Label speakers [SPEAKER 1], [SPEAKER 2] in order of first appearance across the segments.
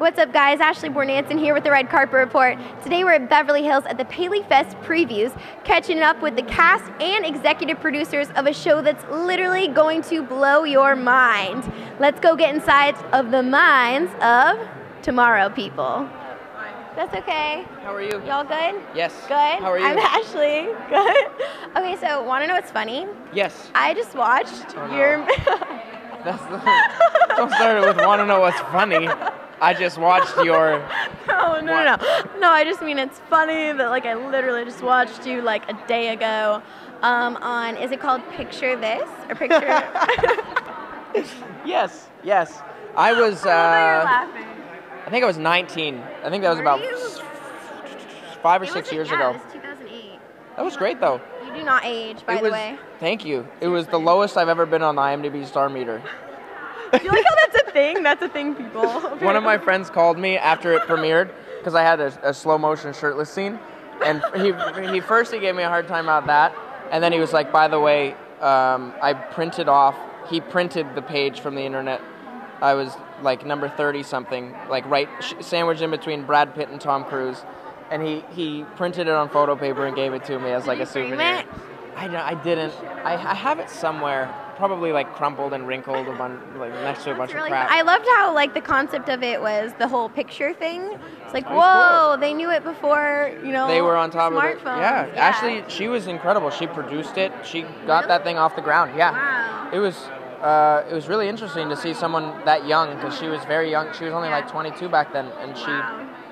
[SPEAKER 1] What's up, guys? Ashley Bornanson here with the Red Carpet Report. Today we're at Beverly Hills at the Paley Fest previews, catching up with the cast and executive producers of a show that's literally going to blow your mind. Let's go get inside of the minds of tomorrow people. That's okay.
[SPEAKER 2] How are you?
[SPEAKER 1] Y'all good?
[SPEAKER 2] Yes.
[SPEAKER 1] Good?
[SPEAKER 2] How are you?
[SPEAKER 1] I'm Ashley. Good? Okay, so want to know what's funny?
[SPEAKER 2] Yes.
[SPEAKER 1] I just watched your...
[SPEAKER 2] Don't start it with want to know what's funny. I just watched your...
[SPEAKER 1] No, I just mean it's funny that like I literally just watched you like a day ago on, is it called Picture This? Or Picture...
[SPEAKER 2] Yes. I was...
[SPEAKER 1] you're laughing.
[SPEAKER 2] I think I was 19. I think that was about 5 or 6 years ago.
[SPEAKER 1] It was 2008.
[SPEAKER 2] That was great, though.
[SPEAKER 1] You do not age, by the way.
[SPEAKER 2] Thank you. It was the lowest I've ever been on the IMDb star meter.
[SPEAKER 1] You like how that's a thing? That's a thing, people.
[SPEAKER 2] One of my friends called me after it premiered because I had a slow motion shirtless scene, and he gave me a hard time about that, and then he was like, by the way, he printed the page from the internet. I was like number 30 something, like right sandwiched in between Brad Pitt and Tom Cruise, and he printed it on photo paper and gave it to me as like a souvenir. I didn't. I have it somewhere, probably like crumpled and wrinkled like next to a bunch of crap.
[SPEAKER 1] I loved how like the concept of it was the whole picture thing. It's like,
[SPEAKER 2] whoa,
[SPEAKER 1] cool. They knew it before,
[SPEAKER 2] They were on top
[SPEAKER 1] smartphones.
[SPEAKER 2] of it. Yeah, Ashley, she was incredible. She produced it. She got that thing off the ground. Yeah.
[SPEAKER 1] Wow.
[SPEAKER 2] It was really interesting to see someone that young, because she was very young. She was only like 22 back then, and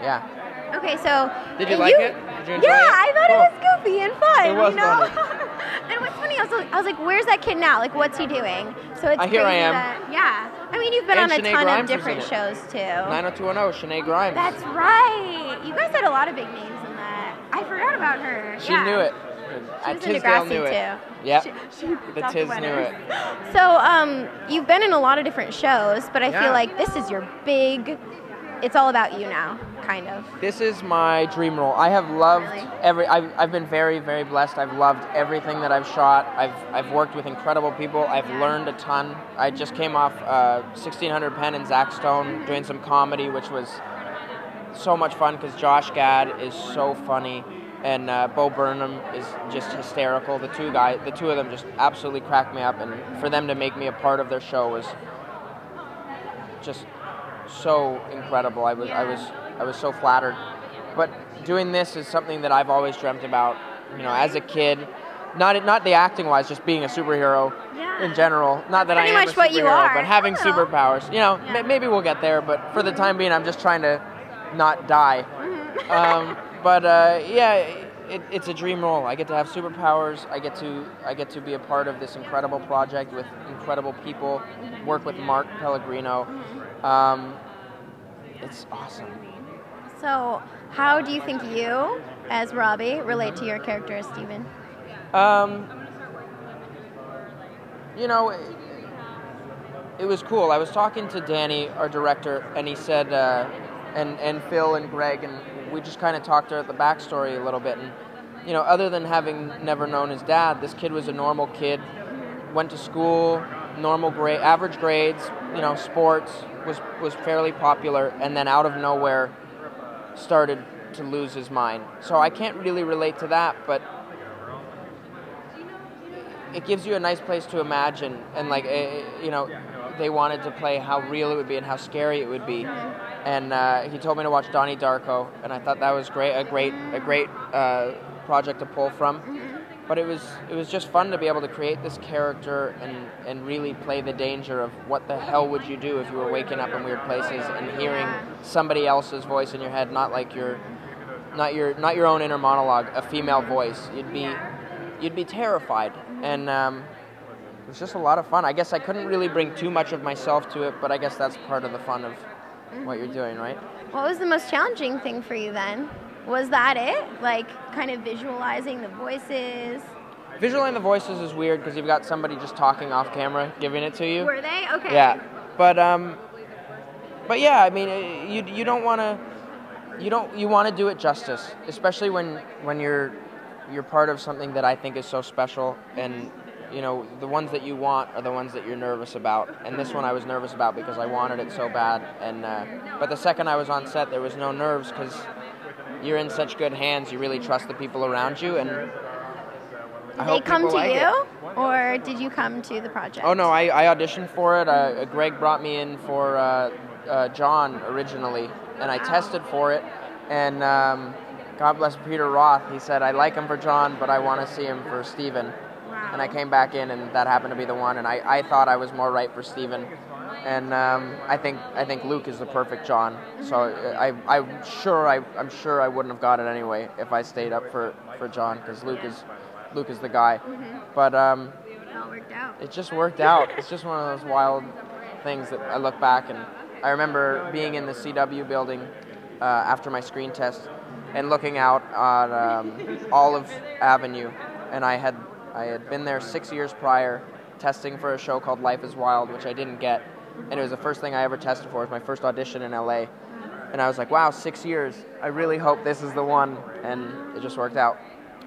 [SPEAKER 2] yeah.
[SPEAKER 1] Okay, so
[SPEAKER 2] did you like it? Did you enjoy it?
[SPEAKER 1] I thought it was goofy and fun.
[SPEAKER 2] It was funny.
[SPEAKER 1] And what's funny, I was like, where's that kid now? Like, what's he doing? So it's
[SPEAKER 2] Here I am.
[SPEAKER 1] I mean, you've been
[SPEAKER 2] And
[SPEAKER 1] on a
[SPEAKER 2] Shanae
[SPEAKER 1] ton
[SPEAKER 2] Grimes
[SPEAKER 1] of different
[SPEAKER 2] was in
[SPEAKER 1] shows too.
[SPEAKER 2] 90210, Shanae Grimes.
[SPEAKER 1] That's right. You guys had a lot of big names in that. I forgot about her.
[SPEAKER 2] She knew it.
[SPEAKER 1] She was in
[SPEAKER 2] Tisdale
[SPEAKER 1] Degrassi
[SPEAKER 2] knew it.
[SPEAKER 1] too.
[SPEAKER 2] Yep.
[SPEAKER 1] The
[SPEAKER 2] Tiz knew it.
[SPEAKER 1] So, you've been in a lot of different shows, but I feel like this is your big. It's all about you now, kind of.
[SPEAKER 2] This is my dream role. I have loved I've been very, very blessed. I've loved everything that I've shot. I've worked with incredible people. I've learned a ton. I just came off 1600 Penn and Zach Stone doing some comedy, which was so much fun because Josh Gad is so funny. And Bo Burnham is just hysterical. The two of them just absolutely cracked me up, and for them to make me a part of their show was just so incredible. I was so flattered. But doing this is something that I've always dreamt about, as a kid. Not the acting wise, just being a superhero in general. Not that I am a superhero, but having superpowers. Maybe we'll get there, but for the time being, I'm just trying to not die. It's a dream role. I get to have superpowers. I get to be a part of this incredible project with incredible people. Work with Mark Pellegrino. It's awesome.
[SPEAKER 1] So, how do you think you, as Robbie, relate to your character as Steven?
[SPEAKER 2] It was cool. I was talking to Danny, our director, and he said, and Phil and Greg, and we just kind of talked at the backstory a little bit. And, other than having never known his dad, this kid was a normal kid, went to school, average grades, sports, was fairly popular, and then out of nowhere started to lose his mind. So I can't really relate to that, but it gives you a nice place to imagine, and they wanted to play how real it would be and how scary it would be. And he told me to watch Donnie Darko, and I thought that was a great project to pull from. But it was just fun to be able to create this character and really play the danger of what the hell would you do if you were waking up in weird places and hearing somebody else's voice in your head, not your own inner monologue, a female voice. You'd be terrified, and it was just a lot of fun. I guess I couldn't really bring too much of myself to it, but I guess that's part of the fun of what you're doing, right?
[SPEAKER 1] What was the most challenging thing for you then? Was that it? Like, kind of visualizing the voices?
[SPEAKER 2] Visualizing the voices is weird because you've got somebody just talking off camera, giving it to you.
[SPEAKER 1] Were they? Okay.
[SPEAKER 2] Yeah, but yeah, I mean, you don't want to, you want to do it justice, especially when you're part of something that I think is so special, and you know, the ones that you want are the ones that you're nervous about. And this one I was nervous about because I wanted it so bad. And but the second I was on set, there was no nerves because you're in such good hands. You really trust the people around you, and
[SPEAKER 1] did they come to you, or did you come to the project?
[SPEAKER 2] Oh no, I auditioned for it. Greg brought me in for John originally, and I tested for it. And God bless Peter Roth. He said, I like him for John, but I want to see him for Steven.
[SPEAKER 1] Wow.
[SPEAKER 2] And I came back in, and that happened to be the one. And I thought I was more right for Steven. And I think Luke is the perfect John. So I'm sure I wouldn't have got it anyway if I stayed up for John, because Luke is the guy. But
[SPEAKER 1] it all worked out.
[SPEAKER 2] it just worked out. It's just one of those wild things that I look back, and I remember being in the CW building after my screen test and looking out on Olive Avenue, and I had been there 6 years prior testing for a show called Life is Wild, which I didn't get, and it was the first thing I ever tested for. It was my first audition in LA, and I was like, wow, 6 years. I really hope this is the one, and it just worked out.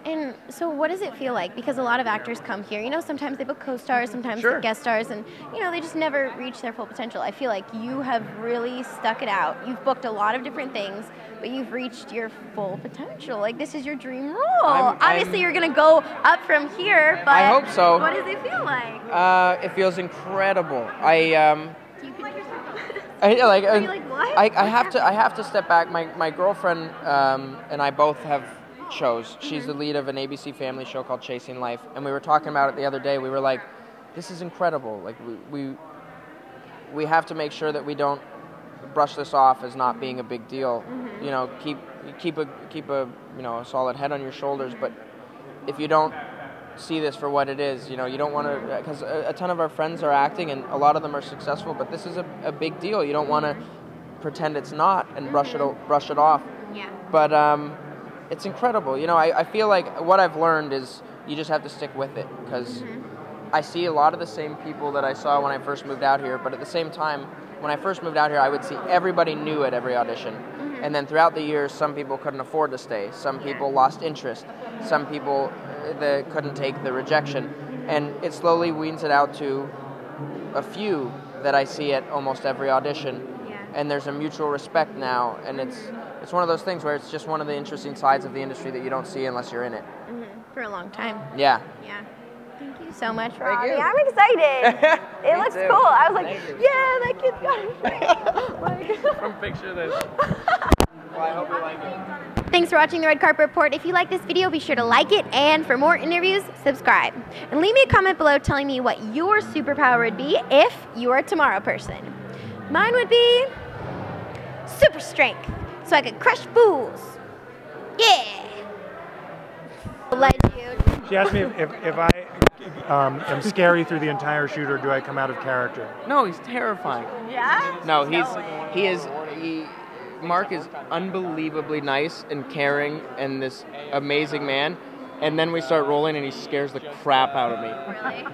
[SPEAKER 1] And so what does it feel like? Because a lot of actors come here, you know, sometimes they book co-stars, sometimes
[SPEAKER 2] Sure.
[SPEAKER 1] they're guest stars, and, you know, they just never reach their full potential. I feel like you have really stuck it out. You've booked a lot of different things, but you've reached your full potential. Like, this is your dream role. Obviously, you're going to go up from here, but
[SPEAKER 2] I hope so.
[SPEAKER 1] What does it feel like?
[SPEAKER 2] It feels incredible.
[SPEAKER 1] Do you pinch yourself?
[SPEAKER 2] Are you like,
[SPEAKER 1] what?
[SPEAKER 2] I have to step back. My girlfriend and I both have shows. She's the lead of an ABC Family show called Chasing Life, and we were talking about it the other day. We were like, this is incredible. Like we have to make sure that we don't brush this off as not being a big deal. You know, keep a you know, a solid head on your shoulders. But if you don't see this for what it is, you know, you don't want to, because a ton of our friends are acting and a lot of them are successful, but this is a big deal. You don't want to pretend it's not and brush it off.
[SPEAKER 1] Yeah.
[SPEAKER 2] But it's incredible. You know, I feel like what I've learned is you just have to stick with it, because I see a lot of the same people that I saw when I first moved out here, but at the same time, when I first moved out here, I would see everybody new at every audition. And then throughout the years, some people couldn't afford to stay. Some people lost interest. Some people that couldn't take the rejection. And it slowly weans it out to a few that I see at almost every audition. And there's a mutual respect now, and it's one of those things where it's just one of the interesting sides of the industry that you don't see unless you're in it.
[SPEAKER 1] For a long time.
[SPEAKER 2] Yeah.
[SPEAKER 1] Yeah. Thank you so much,
[SPEAKER 2] Thank
[SPEAKER 1] Robbie.
[SPEAKER 2] you.
[SPEAKER 1] I'm excited. It looks
[SPEAKER 2] too.
[SPEAKER 1] cool. I was like,
[SPEAKER 2] Thank you.
[SPEAKER 1] yeah, that kid's got it.
[SPEAKER 2] From picture this. Well, I hope you like it.
[SPEAKER 1] Thanks for watching the Red Carpet Report. If you like this video, be sure to like it, and for more interviews, subscribe. And leave me a comment below telling me what your superpower would be if you were a tomorrow person. Mine would be super strength, so I could crush fools. Yeah. Legend.
[SPEAKER 3] She asked me if I am scary through the entire shoot, or do I come out of character?
[SPEAKER 2] No, he's terrifying.
[SPEAKER 1] Yeah?
[SPEAKER 2] No, Mark is unbelievably nice and caring and this amazing man. And then we start rolling and he scares the crap out of me.
[SPEAKER 1] Really?